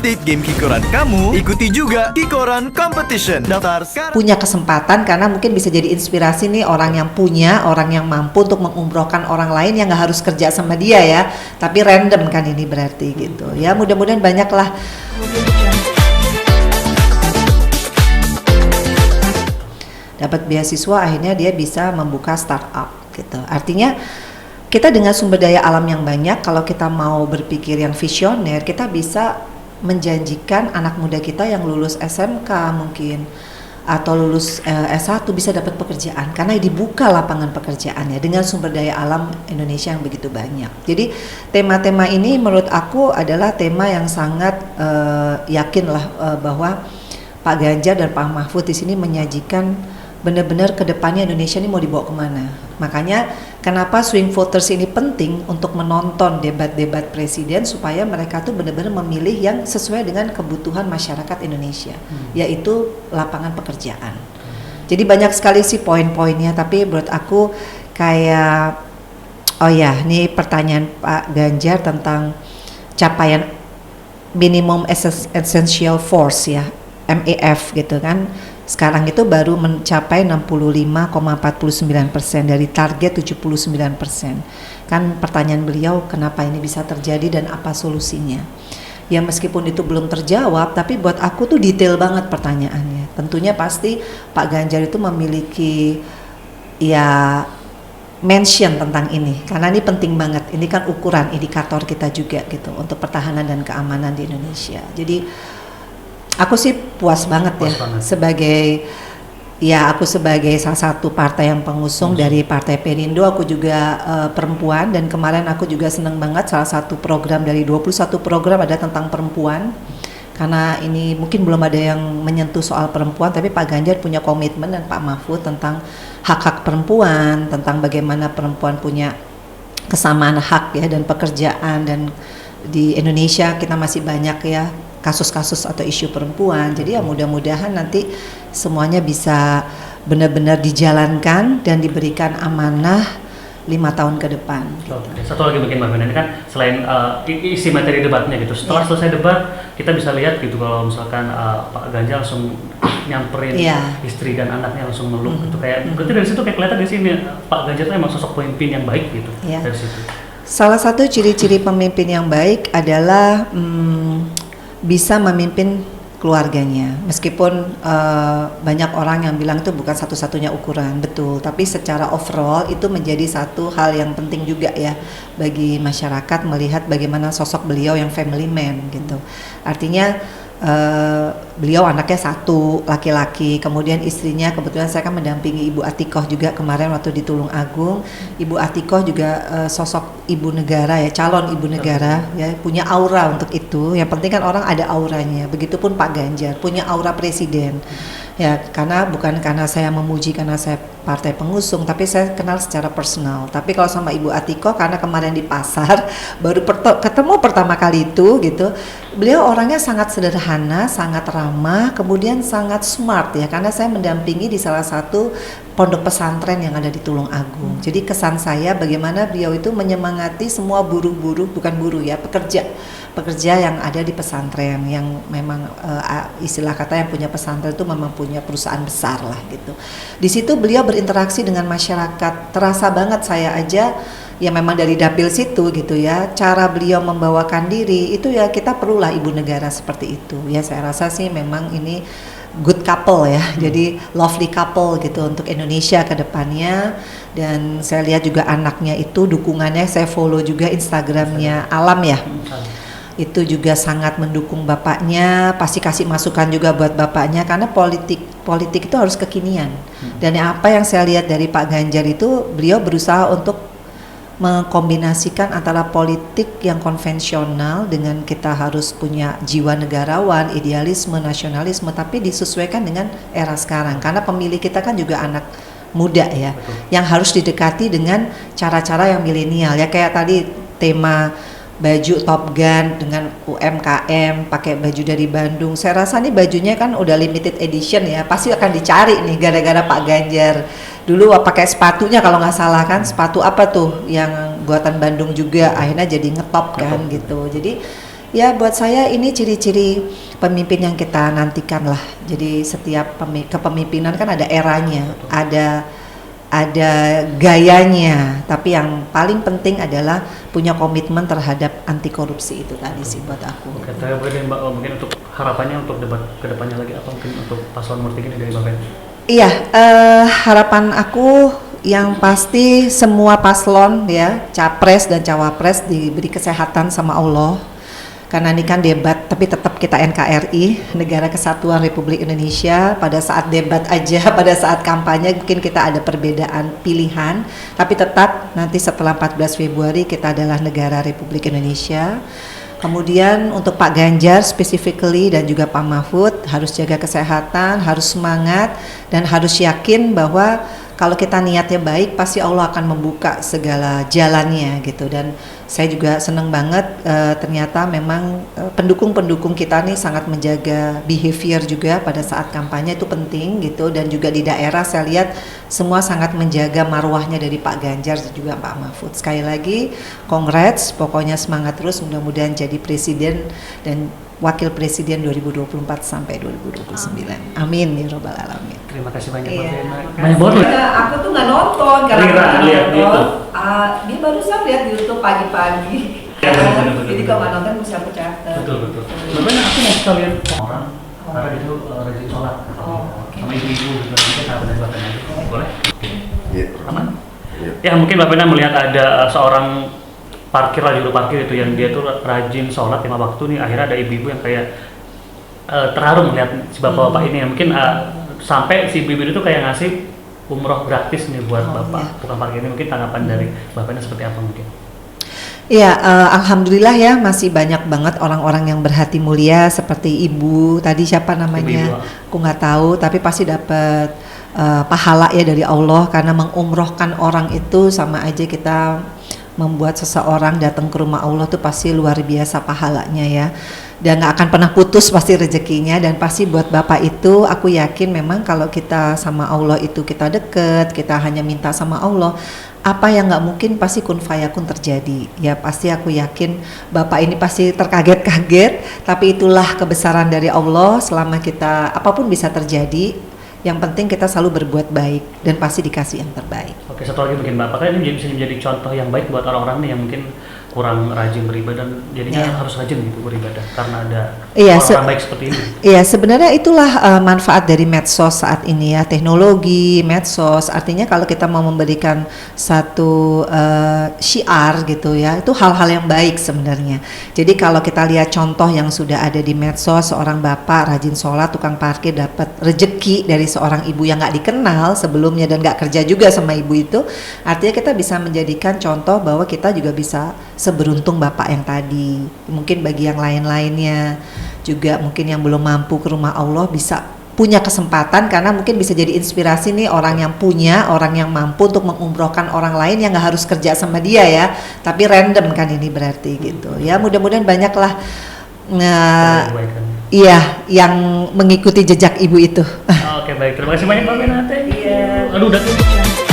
update game Kikoran kamu, ikuti juga Kikoran Competition. Daftar sekarang. Punya kesempatan karena mungkin bisa jadi inspirasi nih orang yang punya, orang yang mampu untuk mengumrohkan orang lain yang nggak harus kerja sama dia ya, tapi random kan ini berarti gitu ya. Mudah-mudahan banyak lah. Dapat beasiswa akhirnya dia bisa membuka startup gitu. Artinya kita dengan sumber daya alam yang banyak, kalau kita mau berpikir yang visioner, kita bisa menjanjikan anak muda kita yang lulus SMK mungkin atau lulus S1 bisa dapat pekerjaan karena dibuka lapangan pekerjaannya dengan sumber daya alam Indonesia yang begitu banyak. Jadi tema-tema ini menurut aku adalah tema yang sangat yakinlah bahwa Pak Ganjar dan Pak Mahfud di sini menyajikan benar-benar ke depannya Indonesia ini mau dibawa kemana. Makanya kenapa swing voters ini penting untuk menonton debat-debat presiden supaya mereka tuh benar-benar memilih yang sesuai dengan kebutuhan masyarakat Indonesia, yaitu lapangan pekerjaan. Jadi banyak sekali sih poin-poinnya, tapi menurut aku kayak, oh ya, ini pertanyaan Pak Ganjar tentang capaian minimum essential force ya, MEF gitu kan. Sekarang itu baru mencapai 65,49% dari target 79%. Kan pertanyaan beliau kenapa ini bisa terjadi dan apa solusinya. Ya meskipun itu belum terjawab, tapi buat aku tuh detail banget pertanyaannya. Tentunya pasti Pak Ganjar itu memiliki ya mention tentang ini, karena ini penting banget. Ini kan ukuran indikator kita juga gitu untuk pertahanan dan keamanan di Indonesia. Jadi aku sih puas banget sebagai salah satu partai yang pengusung dari Partai Perindo. Aku juga perempuan dan kemarin aku juga senang banget salah satu program dari 21 program ada tentang perempuan. Karena ini mungkin belum ada yang menyentuh soal perempuan, tapi Pak Ganjar punya komitmen dan Pak Mahfud tentang hak-hak perempuan, tentang bagaimana perempuan punya kesamaan hak ya dan pekerjaan, dan di Indonesia kita masih banyak ya kasus-kasus atau isu perempuan. Jadi ya mudah-mudahan nanti semuanya bisa benar-benar dijalankan dan diberikan amanah 5 tahun ke depan. Oke. Satu lagi mungkin Mbak Vena, ini kan selain isi materi debatnya gitu, setelah selesai debat kita bisa lihat gitu kalau misalkan Pak Ganjar langsung nyamperin istri dan anaknya langsung meluk gitu, kayak berarti dari situ kayak kelihatan di sini Pak Ganjar itu emang sosok pemimpin yang baik gitu dari situ. Salah satu ciri-ciri pemimpin yang baik adalah bisa memimpin keluarganya, meskipun banyak orang yang bilang itu bukan satu-satunya ukuran, betul, tapi secara overall itu menjadi satu hal yang penting juga ya bagi masyarakat melihat bagaimana sosok beliau yang family man gitu. Artinya beliau anaknya satu, laki-laki, kemudian istrinya kebetulan saya kan mendampingi Ibu Atikoh juga kemarin waktu di Tulung Agung. Ibu Atikoh juga sosok ibu negara ya, calon ibu negara ya, punya aura untuk itu. Yang penting kan orang ada auranya. Begitupun Pak Ganjar punya aura presiden. Ya, karena bukan karena saya memuji karena saya partai pengusung, tapi saya kenal secara personal. Tapi kalau sama Ibu Atikoh karena kemarin di pasar baru ketemu pertama kali itu gitu. Beliau orangnya sangat sederhana, sangat ramah, kemudian sangat smart ya, karena saya mendampingi di salah satu pondok pesantren yang ada di Tulung Agung. Jadi kesan saya bagaimana beliau itu menyemangati semua buruh-buruh, bukan buruh ya, pekerja yang ada di pesantren yang memang istilah kata yang punya pesantren itu memang punya perusahaan besar lah gitu. Di situ beliau berinteraksi dengan masyarakat, terasa banget saya aja ya memang dari dapil situ gitu ya, cara beliau membawakan diri itu ya kita perlulah ibu negara seperti itu ya. Saya rasa sih memang ini good couple ya, jadi lovely couple gitu untuk Indonesia ke depannya. Dan saya lihat juga anaknya itu dukungannya, saya follow juga Instagramnya Alam ya, itu juga sangat mendukung bapaknya, pasti kasih masukan juga buat bapaknya karena politik itu harus kekinian. Dan apa yang saya lihat dari Pak Ganjar itu beliau berusaha untuk mengkombinasikan antara politik yang konvensional dengan kita harus punya jiwa negarawan, idealisme, nasionalisme, tapi disesuaikan dengan era sekarang karena pemilih kita kan juga anak muda ya. Betul. Yang harus didekati dengan cara-cara yang milenial ya, kayak tadi tema baju Top Gun dengan UMKM, pakai baju dari Bandung. Saya rasa nih bajunya kan udah limited edition ya, pasti akan dicari nih gara-gara Pak Ganjar. Dulu pakai sepatunya kalau nggak salah kan, sepatu apa tuh yang buatan Bandung juga, akhirnya jadi ngetop kan gitu. Jadi Ya buat saya ini ciri-ciri pemimpin yang kita nantikan lah. Jadi setiap kepemimpinan kan ada eranya, ada gayanya, tapi yang paling penting adalah punya komitmen terhadap anti korupsi itu tadi sih buat aku. Oke, terakhir Mbak, mungkin untuk harapannya untuk debat kedepannya lagi apa mungkin untuk paslon nomor 3 ini dari Mbak Ben? Iya, harapan aku yang pasti semua paslon ya, capres dan cawapres diberi kesehatan sama Allah. Karena ini kan debat, tapi tetap kita NKRI, Negara Kesatuan Republik Indonesia. Pada saat debat aja, pada saat kampanye mungkin kita ada perbedaan pilihan, tapi tetap nanti setelah 14 Februari kita adalah negara Republik Indonesia. Kemudian untuk Pak Ganjar specifically dan juga Pak Mahfud harus jaga kesehatan, harus semangat dan harus yakin bahwa kalau kita niatnya baik pasti Allah akan membuka segala jalannya gitu. Dan saya juga senang banget ternyata memang pendukung-pendukung kita nih sangat menjaga behavior juga pada saat kampanye, itu penting gitu. Dan juga di daerah saya lihat semua sangat menjaga marwahnya dari Pak Ganjar dan juga Pak Mahfud. Sekali lagi congrats, pokoknya semangat terus, mudah-mudahan jadi presiden dan wakil presiden 2024 sampai 2029. Amin ya robbal alamin. Terima kasih banyak Iya. Mbak Ben. Banyak banget loh. Aku tuh nggak nonton karena Lira, aku lihat di nonton. YouTube. Dia barusan lihat di YouTube pagi-pagi. Ya, betul. Jadi kalau nggak nonton bisa aku catat. Betul. Mbak Ben, aku mau sekalian orang karena itu rajin sholat oke. sama ibu-ibu gitu. Mungkin apa dari Mbak Ben aja? Boleh? Iya. Aman? Iya. Ya mungkin Mbak Ben melihat ada seorang parkir lah, juru parkir itu yang dia tuh rajin sholat 5 waktu nih, akhirnya ada ibu-ibu yang kayak terharu melihat si bapak-bapak ini, mungkin sampai si ibu-ibu itu kayak ngasih umroh gratis nih buat bapak tukang parkir ini. Mungkin tanggapan dari bapaknya seperti apa mungkin? Iya, alhamdulillah ya masih banyak banget orang-orang yang berhati mulia seperti ibu tadi, siapa namanya? Ibu-ibu. Aku nggak tahu, tapi pasti dapat pahala ya dari Allah, karena mengumrohkan orang itu sama aja kita membuat seseorang datang ke rumah Allah tuh pasti luar biasa pahalanya ya, dan nggak akan pernah putus pasti rezekinya. Dan pasti buat bapak itu aku yakin memang kalau kita sama Allah itu kita deket, kita hanya minta sama Allah, apa yang nggak mungkin pasti kun fayakun terjadi ya. Pasti aku yakin bapak ini pasti terkaget-kaget, tapi itulah kebesaran dari Allah. Selama kita apapun bisa terjadi, yang penting kita selalu berbuat baik dan pasti dikasih yang terbaik. Oke, satu lagi mungkin Mbak, apakah ini bisa menjadi contoh yang baik buat orang-orang nih yang mungkin kurang rajin beribadah dan jadinya harus rajin gitu beribadah karena ada orang baik seperti ini? Iya, sebenarnya itulah manfaat dari medsos saat ini ya, teknologi medsos. Artinya kalau kita mau memberikan satu syiar gitu ya, itu hal-hal yang baik sebenarnya. Jadi kalau kita lihat contoh yang sudah ada di medsos, seorang bapak rajin sholat, tukang parkir dapat rejeki dari seorang ibu yang nggak dikenal sebelumnya dan nggak kerja juga sama ibu itu, artinya kita bisa menjadikan contoh bahwa kita juga bisa seberuntung bapak yang tadi. Mungkin bagi yang lain-lainnya juga, mungkin yang belum mampu ke rumah Allah bisa punya kesempatan, karena mungkin bisa jadi inspirasi nih orang yang punya, orang yang mampu untuk mengumrohkan orang lain yang nggak harus kerja sama dia ya, tapi random kan ini berarti gitu ya. Mudah-mudahan banyaklah iya yang mengikuti jejak ibu itu. Oke, baik, terima kasih banyak Mbak Ben. Iya. Aduh udah tuh.